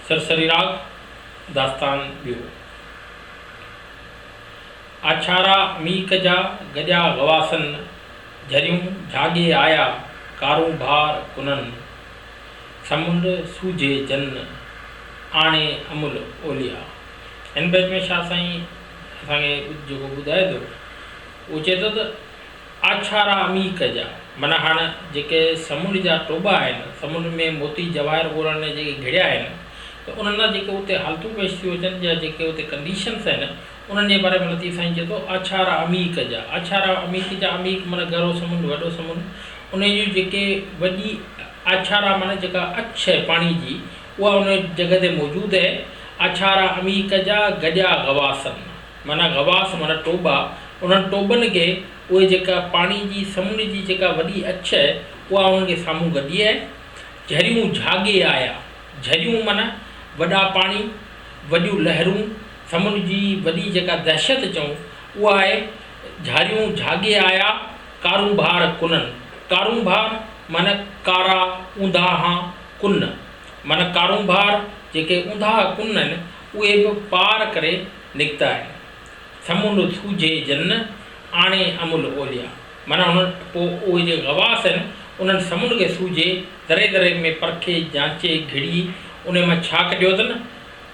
सरसरी राग दास्तान ॿियो। आछारा मीक जा गजा गवासन, झरियूं झागे आया कारूं भार कुनन, समुंड सूझे जन आणे अमुल ओलिया। हिन बैत में छा साईं असांखे जेको ॿुधाए थो उहो चए थो त आछारा मीक जा माना हाणे जेके समुंड जा टोबा आहिनि, समुंड में मोती जवाहिर ॻोल्हण लाइ जेके घिड़िया आहिनि, त उन्हनि लाइ जेके उते हालतूं पेश थियूं अचनि या जेके उते कंडीशन्स आहिनि उन्हनि जे बारे में लतीफ़ साईं चए थो आछारा अमीक जा। आछारा अमीक जा, अमीक माना गहरो समुंड, वॾो समुंड, उन जूं जेके वॾी आछारा माना जेका अछ आहे पाणी जी, उहा उन जॻह ते मौजूदु आहे। आछारा अमीक जा गजा गवासन माना गवास माना टोबा, उन्हनि टोबनि खे उहे जेका पाणी जी समुंड जी जेका वॾी अछ आहे उहा उन्हनि खे साम्हूं गॾी आहे। झरियूं झागे आया, झरियूं माना वॾा पाणी, वॾियूं लहरूं, समुंड जी वॾी जेका दहशत चऊं उहा आहे। झारियूं झागे आया कारूं भार कुनन, कारूं भार माना कारा ऊंधा कुन, माना कारूं भार जेके ऊंधा कुन आहिनि उहे बि पार करे निकिता आहिनि। समुंड सूझे जन आणे अमुल ओलिया, माना उन्हनि पोइ उहे जे गवास आहिनि उन्हनि समुंड खे सूझे दरे दरे में परखे जांचे घिड़ी उन मां छा कढियो अथनि,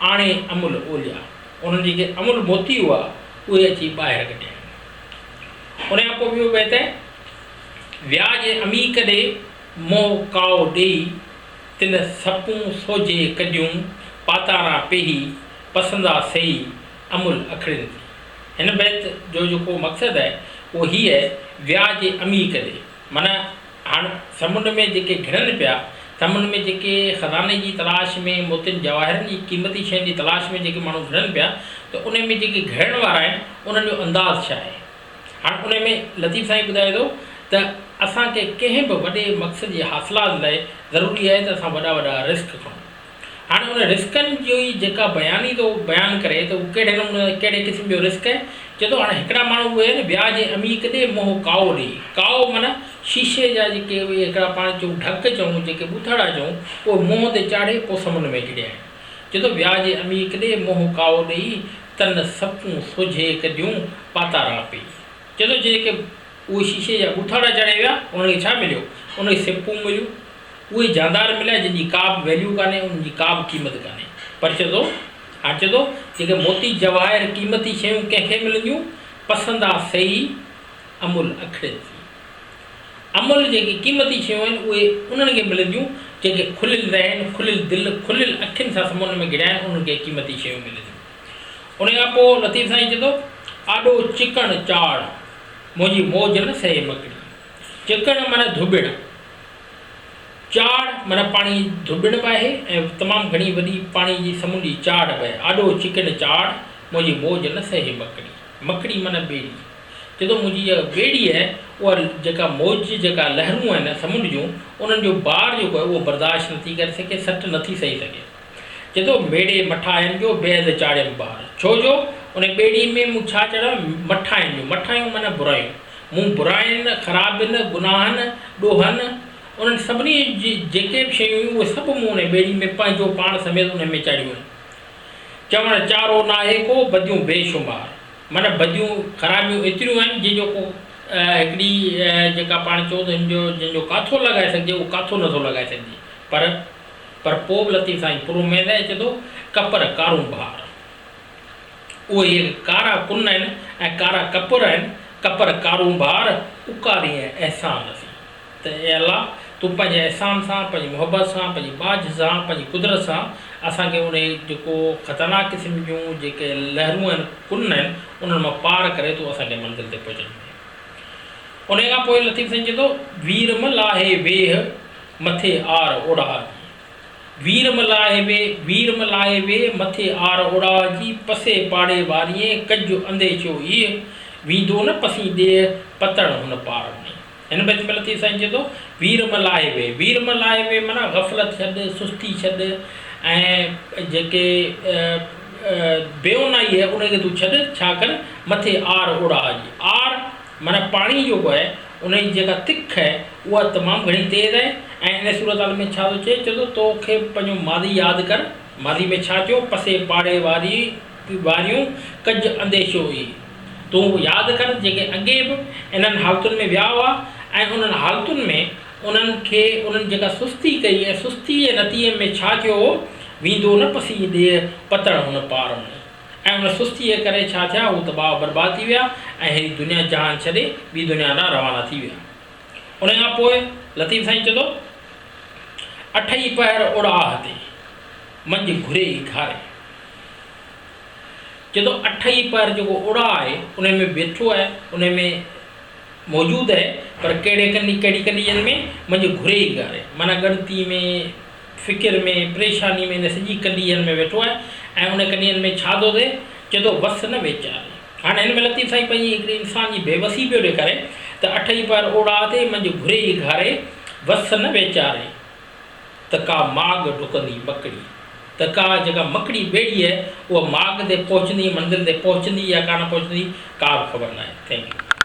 आणे अमुल ओलिया, उन्हनि जेके अमुल मोती हुआ उहे अची ॿाहिरि कढिया आहिनि। उन खां पोइ ॿियो बैत आहे, व्याज अमीक ॾे मोह काओ ॾेई, तिन सपूं सोझे कढियूं पातारा पेही, पसंदा सही अमुल अखड़िन। हिन बैत जो जेको मक़सदु आहे उहो हीअ आहे, व्याज अमीक ॾे माना हाणे समुंड में जेके घिरनि पिया, समुंड में जेके ख़ज़ाने जी तलाश में, मोतियुनि जवाहिरनि जी क़ीमती शयुनि जी तलाश में जेके माण्हू घिरनि पिया, त उन में जेके घिरण वारा आहिनि उन्हनि जो अंदाज़ छा आहे। हाणे उन में लतीफ़ साईं ॿुधाए थो त असांखे कंहिं बि वॾे मक़सद जे हासिलात लाइ ज़रूरी आहे त असां वॾा वॾा रिस्क खणूं। हाणे उन रिस्कनि जी जेका बयानी थो बयानु करे त उहो कहिड़े नमूने कहिड़े क़िस्म जो रिस्क आहे। चए थो हाणे हिकिड़ा माण्हू उहे आहिनि, व्याज अमीक ॾे मोह काओ ॾे, काओ माना शीशे जा जेके उहे हिकिड़ा पाण चऊं ढक चऊं, जेके ॿुथड़ा चऊं, उहे मुंहं ते चाढ़े पोइ समुंड में घिड़िया आहिनि। चए थो व्याज अमीक ॾे मोह काओ ॾेई, तन सपूं सोझे कढियूं पातारा पई। चए थो जेके उहे शीशे जा ॿुथड़ा चढ़े विया उन्हनि खे छा मिलियो, उनखे सिपूं मिलियूं, उहे जानदार मिलिया जंहिंजी का बि वैल्यू कान्हे, उनजी का बि क़ीमत कान्हे। पर चए थो हाणे चए थो जेके मोती जवाहिर क़ीमती शयूं कंहिंखे मिलंदियूं, पसंदा सही अमुल अखड़िन। अमुल जेकी क़ीमती शयूं आहिनि उहे उन्हनि खे मिलंदियूं जेके खुलियल रहनि, खुलियल दिलि, खुलियल अखियुनि सां समुंड में घिड़िया आहिनि, उन्हनि खे क़ीमती शयूं मिलंदियूं। उन खां पोइ लतीफ़ साईं चए थो आॾो चिकण चाड़ मुंहिंजी मौज न सहे मकड़ी। चिकण माना धुबिड़, चाड़ माना पाणी धुबिड़ बि आहे ऐं तमामु घणी वॾी पाणी जी समुंडी चाड़ बि आहे। आॾो चिकन चाड़ मुंहिंजी मौज न सहे मकड़ी, मकड़ी माना ॿेड़ी। चए थो मुंहिंजी इहा ॿेड़ी आहे उहा जेका मौज जेका लहरूं आहिनि समुंड जूं, उन्हनि जो बार जेको आहे उहो बर्दाश्त नथी करे सघे, सट नथी सही सघे। चए थो मेड़े मठाइनि जो बेहद चाढ़ियमि बार, छो जो उन ॿेड़ी में मूं छा चढ़ियो, मठाइनि जूं, मठायूं माना बुरायूं, मूं बुराइनि, ख़राबियुनि, गुनाहनि, ॾोहनि, उन्हनि सभिनी जी जेके बि शयूं हुयूं उहे सभु मूं उन ॿेड़ी में पंहिंजो पाण समेत उन में चढ़ियूं आहिनि। चवणु चारो नाहे को बदियूं बेशुमार, माना बदियूं ख़राबियूं एतिरियूं आहिनि जंहिंजो को हिकिड़ी जेका पाण चऊं त जंहिंजो काथो लॻाए सघिजे उहो काथो नथो लॻाए सघिजे। पर पोइ बि लतीफ़ साईं पूरो में अचे थो कपर कारूं भार, उहे कारा कुन आहिनि ऐं कारा कपुर आहिनि। कपर कारूं भार उकारी ऐं अहसान सी, त ए अलाह तूं पंहिंजे अहसान सां, पंहिंजी मुहबत सां, पंहिंजी बाज सां, पंहिंजी कुदरत सां असांखे उन जेको ख़तरनाक क़िस्म जूं जेके लहरूं आहिनि, कुन आहिनि, उन्हनि मां पार करे तूं असांखे मंज़िल ते पहुचाईं। उन खां पोइ लतीफ़ साईं चए थो वीरमल आहे वेह मथे आर ओड़ा, वीरमल आहे वे मथे आर ओड़ा जी, पसे पाड़े वारीअ कज अंधे चो इहे, वींदो न पसी ॾे पतण हुन पार में। हिन बैत में लतीफ़ साईं चए थो वीरमल आहे वे माना ग़फ़लत छॾ, सुस्ती छॾ ऐं जेके बेवनाई आहे उनखे तूं छॾ, छा कर मथे आर ओड़ा जी। आर माना पाणी जेको आहे उनजी जेका तिख आहे उहा तमामु घणी तेज़ आहे ऐं इन सूरत में छा थो चए तो तोखे पंहिंजो मादी यादि कर। मादी में छा चयो? पसे पाड़े वारियूं कज अंदेशो हुई। तूं यादि कर जेके अॻे बि इन्हनि हालतुनि में विया हुआ ऐं उन्हनि हालतुनि में उन्हनि खे उन्हनि जेका सुस्ती कई ऐं सुस्ती जे नतीजे में छा थियो? वींदो न पसी ॾे पतड़ हुन पार में। ऐं उन सुस्तीअ करे छा थिया? हू तबाह बर्बाद थी विया ऐं हेॾी दुनिया जहान छॾे ॿी दुनिया ॾांहुं रवाना थी विया। उन खां पोइ लतीफ़ साईं चए थो, अठई पहर उड़ाह ते मंझि घुरे घारे। चए थो अठई पहर जेको उड़ा आहे उन में वेठो आहे, उन में मौजूदु आहे, पर कहिड़ी कंडीशन में? मंझि घुरे ई घारे, माना गणती में, फ़िकिर में, परेशानी में, इन सॼी कंडीशन में वेठो आहे। ऐं उन कंडीशन में छा थो थिए? चए थो वस न वेचारे। हाणे हिन में लतीफ़ साईं पंहिंजी हिकिड़ी इंसान जी बेवसी पियो ॾेखारे त अठई पहर उड़ा ते मंझि घुरे ई घारे, वस न वेचारे, त का माग डुकंदी मकड़ी। त का जेका मकड़ी ॿेड़ी आहे उहा माग ते पहुचंदी, मंज़िल ते पहुचंदी या कान पहुचंदी, का बि ख़बर न आहे। Thank U.